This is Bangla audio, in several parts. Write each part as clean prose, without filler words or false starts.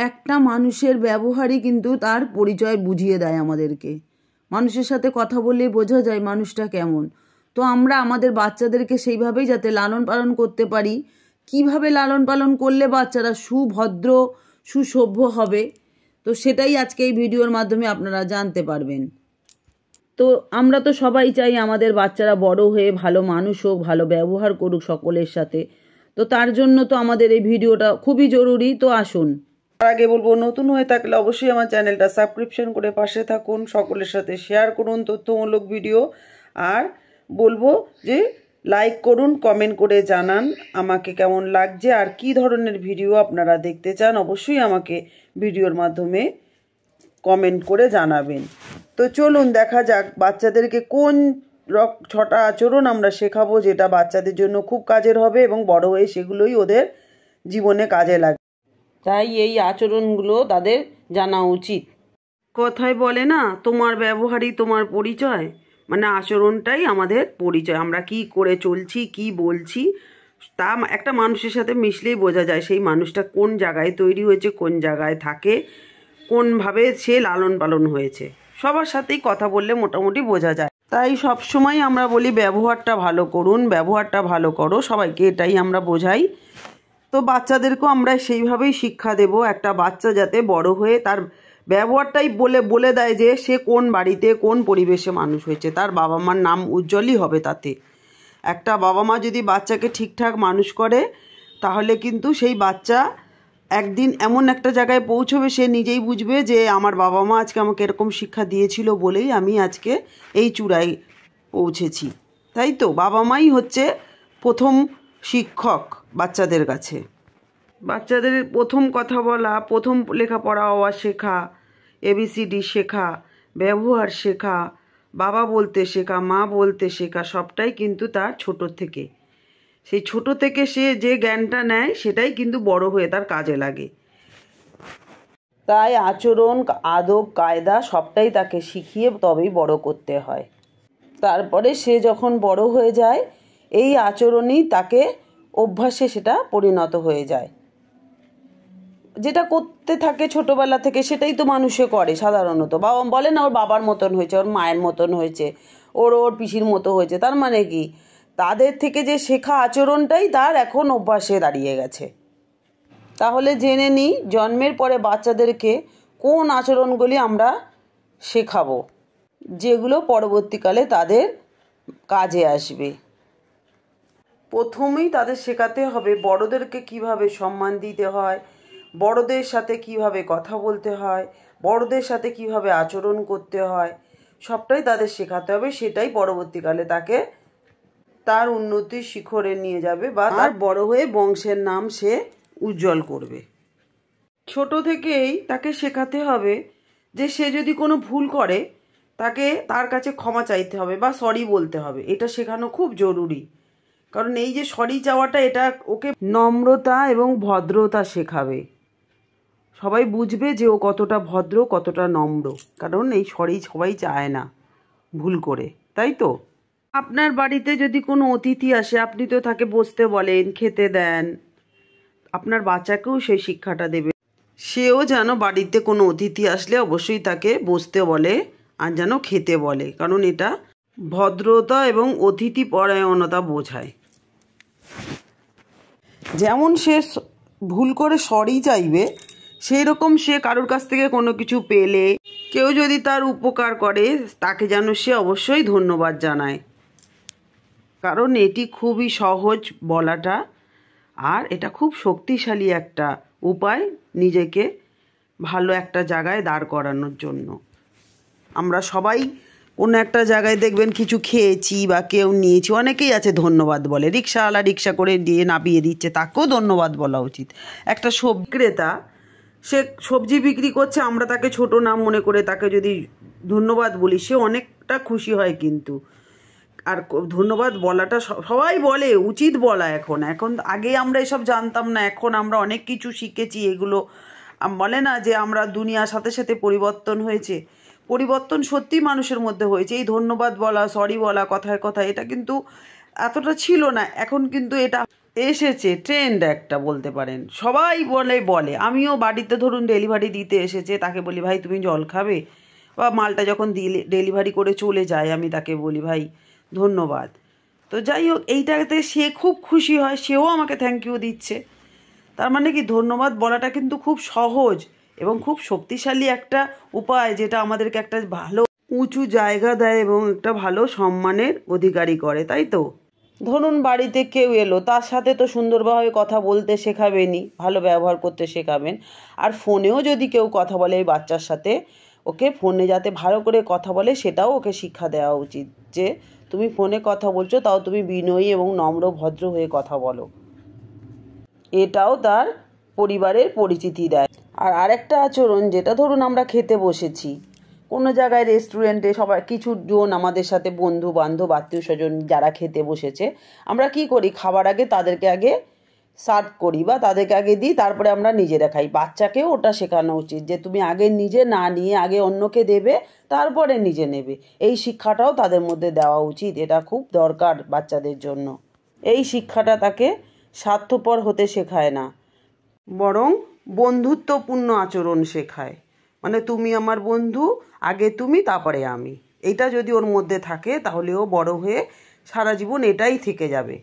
একটা মানুষের ব্যবহারই কিন্তু তার পরিচয় বুঝিয়ে দেয় আমাদেরকে। মানুষের সাথে কথা বললেই বোঝা যায় মানুষটা কেমন। তো আমরা আমাদের বাচ্চাদেরকে সেইভাবেই যাতে লালন পালন করতে পারি, কিভাবে লালন পালন করলে বাচ্চারা সুভদ্র সুসভ্য হবে, তো সেটাই আজকে এই ভিডিওর মাধ্যমে আপনারা জানতে পারবেন। তো আমরা তো সবাই চাই আমাদের বাচ্চারা বড় হয়ে ভালো মানুষ হোক, ভালো ব্যবহার করুক সকলের সাথে। তো তার জন্য তো আমাদের এই ভিডিওটা খুবই জরুরি। তো আসুন। তার আগে বলবো, নতুন হয়ে থাকলে অবশ্যই আমার চ্যানেলটা সাবস্ক্রিপশন করে পাশে থাকুন, সকলের সাথে শেয়ার করুন তথ্যমূলক ভিডিও, আর বলবো যে লাইক করুন, কমেন্ট করে জানান আমাকে কেমন লাগছে আর কি ধরনের ভিডিও আপনারা দেখতে চান। অবশ্যই আমাকে ভিডিওর মাধ্যমে কমেন্ট করে জানাবেন। তো চলুন দেখা যাক বাচ্চাদেরকে কোন 6টা আচরণ আমরা শেখাবো যেটা বাচ্চাদের জন্য খুব কাজের হবে এবং বড় হয়ে সেগুলোই ওদের জীবনে কাজে লাগবে। তাই এই আচরণগুলো তাদের জানা উচিত। কথায় বলে না, তোমার ব্যবহারই তোমার পরিচয়, মানে আচরণটাই আমাদের পরিচয়। আমরা কি করে চলছি, কি বলছি, তা একটা মানুষের সাথে মিশলেই বোঝা যায় সেই মানুষটা কোন জায়গায় তৈরি হয়েছে, কোন জায়গায় থাকে, কোনভাবে সে লালন পালন হয়েছে। সবার সাথেই কথা বললে মোটামুটি বোঝা যায়। তাই সব সময় আমরা বলি ব্যবহারটা ভালো করুন, ব্যবহারটা ভালো করো, সবাইকে এটাই আমরা বোঝাই। তো বাচ্চাদেরকেও আমরা সেইভাবেই শিক্ষা দেব। একটা বাচ্চা যাতে বড় হয়ে তার ব্যবহারটাই বলে দেয় যে সে কোন বাড়িতে কোন পরিবেশে মানুষ হয়েছে, তার বাবা মার নাম উজ্জ্বলই হবে তাতে। একটা বাবা মা যদি বাচ্চাকে ঠিকঠাক মানুষ করে তাহলে কিন্তু সেই বাচ্চা একদিন এমন একটা জায়গায় পৌঁছবে, সে নিজেই বুঝবে যে আমার বাবা মা আজকে আমাকে এরকম শিক্ষা দিয়েছিল বলেই আমি আজকে এই চূড়ায় পৌঁছেছি। তাই তো বাবা মাই হচ্ছে প্রথম শিক্ষক বাচ্চাদের কাছে। বাচ্চাদের প্রথম কথা বলা, প্রথম লেখাপড়া হওয়া শেখা, ABCD শেখা, ব্যবহার শেখা, বাবা বলতে শেখা, মা বলতে শেখা, সবটাই কিন্তু তার ছোট থেকে। সেই ছোট থেকে সে যে জ্ঞানটা নেয় সেটাই কিন্তু বড় হয়ে তার কাজে লাগে। তাই আচরণ, আদব, কায়দা সবটাই তাকে শিখিয়ে তবেই বড় করতে হয়। তারপরে সে যখন বড় হয়ে যায় এই আচরণই তাকে অভ্যাসে সেটা পরিণত হয়ে যায়। যেটা করতে থাকে ছোটবেলা থেকে সেটাই তো মানুষে করে সাধারণত। বাবা বলে না ওর বাবার মতন হয়েছে, ওর মায়ের মতন হয়েছে, ওর পিসির মতো হয়েছে। তার মানে কি তাদের থেকে যে শেখা আচরণটাই তার এখন অভ্যাসে দাঁড়িয়ে গেছে। তাহলে জেনে নিই জন্মের পরে বাচ্চাদেরকে কোন আচরণগুলি আমরা শেখাবো যেগুলো পরবর্তীকালে তাদের কাজে আসবে। প্রথমেই তাদের শেখাতে হবে বড়দেরকে কিভাবে সম্মান দিতে হয়, বড়দের সাথে কিভাবে কথা বলতে হয়, বড়দের সাথে কিভাবে আচরণ করতে হয়, সবটাই তাদের শেখাতে হবে। সেটাই পরবর্তীকালে তাকে তার উন্নতির শিখরে নিয়ে যাবে বা তার বড় হয়ে বংশের নাম সে উজ্জ্বল করবে। ছোট থেকেই তাকে শেখাতে হবে যে সে যদি কোনো ভুল করে তাকে তার কাছে ক্ষমা চাইতে হবে বা সরি বলতে হবে। এটা শেখানো খুব জরুরি, কারণ এই যে সরি চাওয়াটা এটা ওকে নম্রতা এবং ভদ্রতা শেখাবে। সবাই বুঝবে যে ও কতটা ভদ্র, কতটা নম্র, কারণ এই সরি সবাই চায় না ভুল করে। তাই তো আপনার বাড়িতে যদি কোনো অতিথি আসে আপনি তো তাকে বসতে বলেন, খেতে দেন, আপনার বাচ্চাকেও সেই শিক্ষাটা দেবে। সেও যেন বাড়িতে কোনো অতিথি আসলে অবশ্যই তাকে বসতে বলে আর যেন খেতে বলে, কারণ এটা ভদ্রতা এবং অতিথি পরায়ণতা বোঝায়। যেমন সে ভুল করে সরি চাইবে, সেই রকম সে কারোর কাছ থেকে কোনো কিছু পেলে, কেউ যদি তার উপকার করে তাকে যেন সে অবশ্যই ধন্যবাদ জানায়, কারণ এটি খুবই সহজ বলাটা, আর এটা খুব শক্তিশালী একটা উপায় নিজেকে ভালো একটা জায়গায় দাঁড় করানোর জন্য। আমরা সবাই কোনো একটা জায়গায় দেখবেন কিছু খেয়েছি বা কেউ নিয়েছি, অনেকেই আছে ধন্যবাদ বলে। রিক্সাওয়ালা রিক্সা করে দিয়ে নামিয়ে দিচ্ছে, তাকেও ধন্যবাদ বলা উচিত। একটা সবজি ক্রেতা, সে সবজি বিক্রি করছে, আমরা তাকে ছোট না মনে করে তাকে যদি ধন্যবাদ বলি সে অনেকটা খুশি হয়। কিন্তু আর ধন্যবাদ বলাটা সবাই বলে, উচিত বলা। এখন আগে আমরা এসব জানতাম না, এখন আমরা অনেক কিছু শিখেছি। এগুলো বলে না যে আমরা দুনিয়ার সাথে সাথে পরিবর্তন হয়েছে, পরিবর্তন সত্যি মানুষের মধ্যে হয়েছে। এই ধন্যবাদ বলা, সরি বলা, কথায় কথায় এটা কিন্তু এতটা ছিল না, এখন কিন্তু এসেছে, ট্রেন্ড একটা বলতে পারেন, সবাই বলে। আমিও বাড়িতে ধরুন ডেলিভারি দিতে এসেছে, তাকে বলি ভাই তুমি জল খাবে, বা মালটা যখন ডেলিভারি করে চলে যায় আমি তাকে বলি ভাই ধন্যবাদ। তো যাই হোক, এইটাতে সে খুব খুশি হয়, সেও আমাকে থ্যাংক ইউ দিচ্ছে। তার মানে কি, ধন্যবাদ বলাটা কিন্তু খুব সহজ এবং খুব শক্তিশালী একটা উপায়, যেটা আমাদেরকে একটা ভালো উঁচু জায়গা দেয় এবং একটা ভালো সম্মানের অধিকারী করে, তাই তো? ধরুন বাড়িতে কেউ এলো, তার সাথে তো সুন্দরভাবে কথা বলতে শেখাবেনই, ভালো ব্যবহার করতে শেখাবেন। আর ফোনেও যদি কেউ কথা বলে এই বাচ্চার সাথে, ওকে ফোনে যাতে ভালো করে কথা বলে সেটাও ওকে শিক্ষা দেওয়া উচিত, যে তুমি ফোনে কথা বলছো, তাও তুমি বিনয়ী এবং নম্র ভদ্র হয়ে কথা বলো। এটাও তার পরিবারের পরিচিতি দেয়। আর আরেকটা আচরণ, যেটা ধরুন আমরা খেতে বসেছি কোনো জায়গায়, রেস্টুরেন্টে, সবাই কিছু জন আমাদের সাথে বন্ধু বান্ধব আত্মীয় স্বজন যারা খেতে বসেছে, আমরা কি করি, খাবার আগে তাদেরকে আগে সার্ভ করি বা তাদেরকে আগে দিই, তারপরে আমরা নিজেরা খাই। বাচ্চাকেও ওটা শেখানো উচিত যে তুমি আগে নিজে না নিয়ে আগে অন্যকে দেবে, তারপরে নিজে নেবে। এই শিক্ষাটাও তাদের মধ্যে দেওয়া উচিত, এটা খুব দরকার বাচ্চাদের জন্য। এই শিক্ষাটা তাকে স্বার্থপর হতে শেখায় না, বরং বন্ধুত্বপূর্ণ আচরণ শেখায়। মানে তুমি আমার বন্ধু, আগে তুমি তারপরে আমি। এটা যদি ওর মধ্যে থাকে তাহলে ও বড় হয়ে সারা জীবন এটাই থেকে যাবে।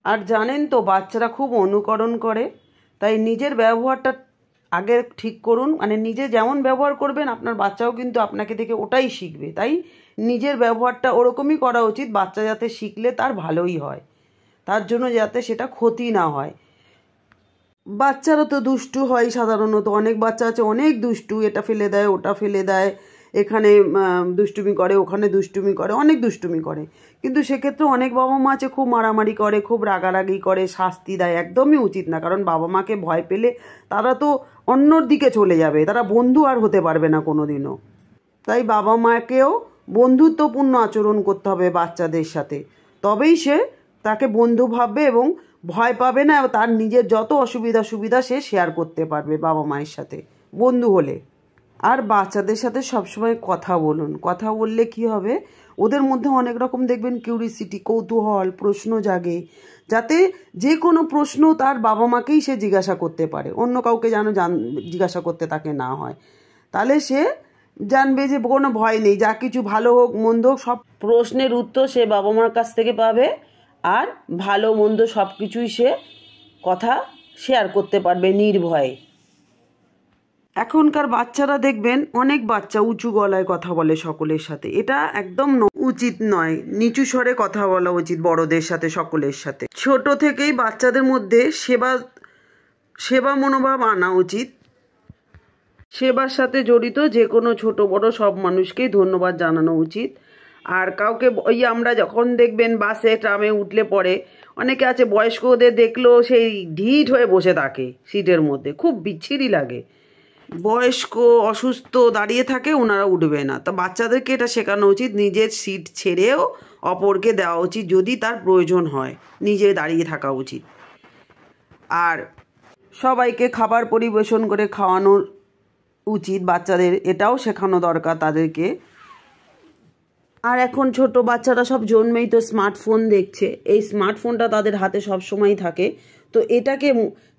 আর জানেন তো, বাচ্চারা খুব অনুকরণ করে, তাই নিজের ব্যবহারটা আগে ঠিক করুন। মানে নিজে যেমন ব্যবহার করবেন, আপনার বাচ্চাও কিন্তু আপনাকে দেখে ওটাই শিখবে। তাই নিজের ব্যবহারটা ওরকমই করা উচিত, বাচ্চা যাতে শিখলে তার ভালোই হয়, তার জন্য যাতে সেটা ক্ষতি না হয়। বাচ্চারা তো দুষ্টু হয় সাধারণত, অনেক বাচ্চা আছে অনেক দুষ্টু, এটা ফেলে দেয় ওটা ফেলে দেয়, এখানে দুষ্টুমি করে ওখানে দুষ্টুমি করে, অনেক দুষ্টুমি করে। কিন্তু সেক্ষেত্রে অনেক বাবা মা আছে খুব মারামারি করে, খুব রাগারাগি করে, শাস্তি দেয়। একদমই উচিত না, কারণ বাবা মাকে ভয় পেলে তারা তো অন্যর দিকে চলে যাবে, তারা বন্ধু আর হতে পারবে না কোনো দিনও। তাই বাবা মাকেও বন্ধুত্বপূর্ণ আচরণ করতে হবে বাচ্চাদের সাথে, তবেই সে তাকে বন্ধু ভাববে এবং ভয় পাবে না, এবং তার নিজের যত সুবিধা সে শেয়ার করতে পারবে বাবা মায়ের সাথে বন্ধু হলে। আর বাচ্চাদের সাথে সবসময় কথা বলুন। কথা বললে কি হবে, ওদের মধ্যে অনেক রকম দেখবেন কিউরিসিটি, কৌতূহল, প্রশ্ন জাগে, যাতে যে কোনো প্রশ্ন তার বাবা মাকেই সে জিজ্ঞাসা করতে পারে, অন্য কাউকে যেন জিজ্ঞাসা করতে তাকে না হয়। তাহলে সে জানবে যে কোনো ভয় নেই, যা কিছু ভালো হোক মন্দ হোক, সব প্রশ্নের উত্তর সে বাবা মার কাছ থেকে পাবে। আর ভালো মন্দ সব কিছুই সে কথা শেয়ার করতে পারবে নির্ভয়ে। এখনকার বাচ্চারা দেখবেন, অনেক বাচ্চা উঁচু গলায় কথা বলে সকলের সাথে, এটা একদম উচিত নয়। নিচু স্বরে কথা বলা উচিত বড়দের সাথে, সকলের সাথে। ছোট থেকেই বাচ্চাদের মধ্যে সেবা মনোভাব আনা উচিত। সেবার সাথে জড়িত যে কোনো ছোট বড় সব মানুষকেই ধন্যবাদ জানানো উচিত। আর কাউকে ওই আমরা যখন দেখবেন বাসে ট্রামে উঠলে পরে অনেকে আছে বয়স্কদের দেখলেও সেই ঢিট হয়ে বসে থাকে সিটের মধ্যে, খুব বিচ্ছিরি লাগে। বয়স্ক অসুস্থ দাঁড়িয়ে থাকে, ওনারা উঠবে না। তো বাচ্চাদেরকে এটা শেখানো উচিত, নিজের সিট ছেড়েও অপরকে দেওয়া উচিত, যদি তার প্রয়োজন হয় নিজে দাঁড়িয়ে থাকা উচিত। আর সবাইকে খাবার পরিবেশন করে খাওয়ানোর উচিত বাচ্চাদের, এটাও শেখানো দরকার তাদেরকে। আর এখন ছোট বাচ্চারা সব জন্মেই তো স্মার্টফোন দেখছে, এই স্মার্টফোনটা তাদের হাতে সব সময় থাকে, তো এটাকে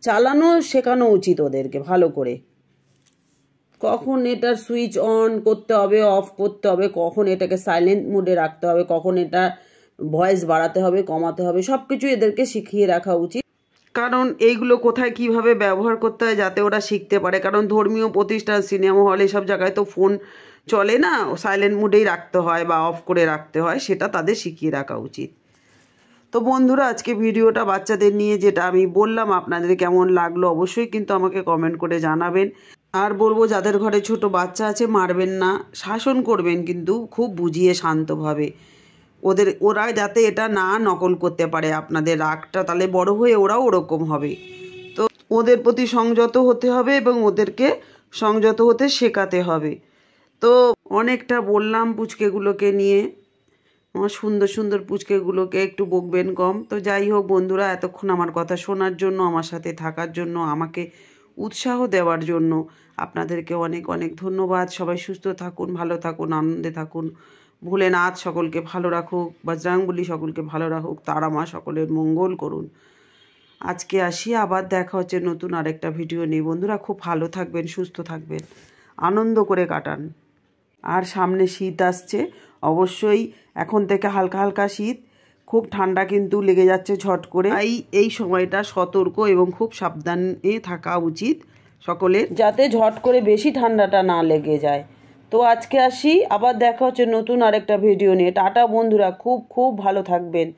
চালানো শেখানো উচিত ওদেরকে ভালো করে। কখন এটার সুইচ অন করতে হবে, অফ করতে হবে, কখন এটাকে সাইলেন্ট মোডে রাখতে হবে, কখন এটা ভয়েস বাড়াতে হবে কমাতে হবে, সব কিছু এদেরকে শিখিয়ে রাখা উচিত। কারণ এইগুলো কোথায় কিভাবে ব্যবহার করতে হয় যাতে ওরা শিখতে পারে। কারণ ধর্মীয় প্রতিষ্ঠান, সিনেমা হল, এসব জায়গায় তো ফোন চলে না, সাইলেন্ট মোডেই রাখতে হয় বা অফ করে রাখতে হয়, সেটা তাদের শিখিয়ে রাখা উচিত। তো বন্ধুরা, আজকে ভিডিওটা বাচ্চাদের নিয়ে যেটা আমি বললাম, আপনাদের কেমন লাগলো অবশ্যই কিন্তু আমাকে কমেন্ট করে জানাবেন। আর বলবো, যাদের ঘরে ছোট বাচ্চা আছে মারবেন না, শাসন করবেন, কিন্তু খুব বুঝিয়ে শান্তভাবে। ওরা যাতে এটা না নকল করতে পারে আপনাদের রাগটা, তাহলে বড় হয়ে ওরাও ওরকম হবে। তো ওদের প্রতি সংযত হতে হবে এবং ওদেরকে সংযত হতে শেখাতে হবে। তো অনেকটা বললাম পুচকেগুলোকে নিয়ে, আমার সুন্দর সুন্দর পুচকেগুলোকে একটু বকবেন কম। তো যাই হোক বন্ধুরা, এতক্ষণ আমার কথা শোনার জন্য, আমার সাথে থাকার জন্য, আমাকে উৎসাহ দেওয়ার জন্য আপনাদেরকে অনেক অনেক ধন্যবাদ। সবাই সুস্থ থাকুন, ভালো থাকুন, আনন্দে থাকুন, ভোলেনাথ সকলকে ভালো রাখুক, বজরংবলী সকলকে ভালো রাখুক, তারা মা সকলের মঙ্গল করুন। আজকে আসি, আবার দেখা হচ্ছে নতুন আরেকটা ভিডিও নিয়ে। বন্ধুরা খুব ভালো থাকবেন, সুস্থ থাকবেন, আনন্দ করে কাটান। আর সামনে শীত আসছে, অবশ্যই এখন থেকে হালকা হালকা শীত, খুব ঠান্ডা কিন্তু লেগে যাচ্ছে ঝট করে। এই সময়টা সতর্ক এবং খুব সাবধানে থাকা উচিত সকলের, যাতে ঝট করে বেশি ঠান্ডাটা না লেগে যায়। তো আজকে আসি, আবার দেখা হচ্ছে নতুন আরেকটা ভিডিও নিয়ে। টাটা বন্ধুরা, খুব খুব ভালো থাকবেন।